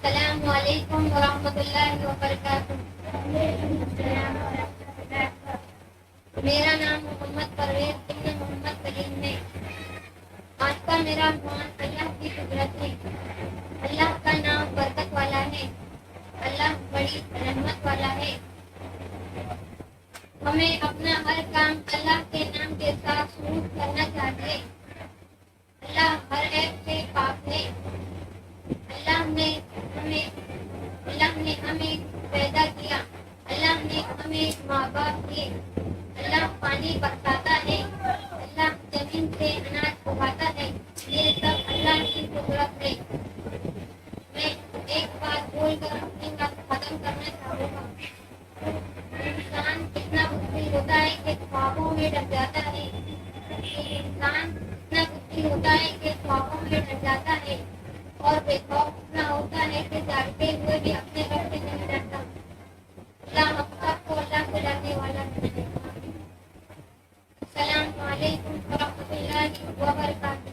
السلام علیکم ورحمۃ اللہ وبرکاتہ۔ میرا نام محمد پرویز بن محمد کلیم ہے۔ آج کا میرا عنوان اللہ کی قدرت ہے۔ اللہ کا نام برکت والا ہے، اللہ بڑی رحمت والا ہے۔ ہمیں اپنا ہر کام اللہ کے نام کے ساتھ شروع کرنا چاہیے۔ اللہ ہر عیب سے پاک ہے۔ اللہ نے ہمیں پیدا کیا، اللہ نے ہمیں ماں باپ دیے، اللہ پانی برساتا ہے، اللہ زمین سے اناج اگاتا ہے، یہ سب اللہ کی قدرت ہے۔ میں ایک بات بول کر اپنی بات ختم کرنا چاہوں گا۔ انسان اتنا بزدل ہوتا ہے کہ خوابوں میں ڈر جاتا ہے، اور بے خوف اتنا ہوتا ہے کہ جاگتے ہوئے بھی اپنے رب سے نہیں ڈرتا۔ اللہ ہم سب کو اللہ سے ڈرنے والا بنائے۔ السلام علیکم ورحمۃ اللہ وبرکاتہ۔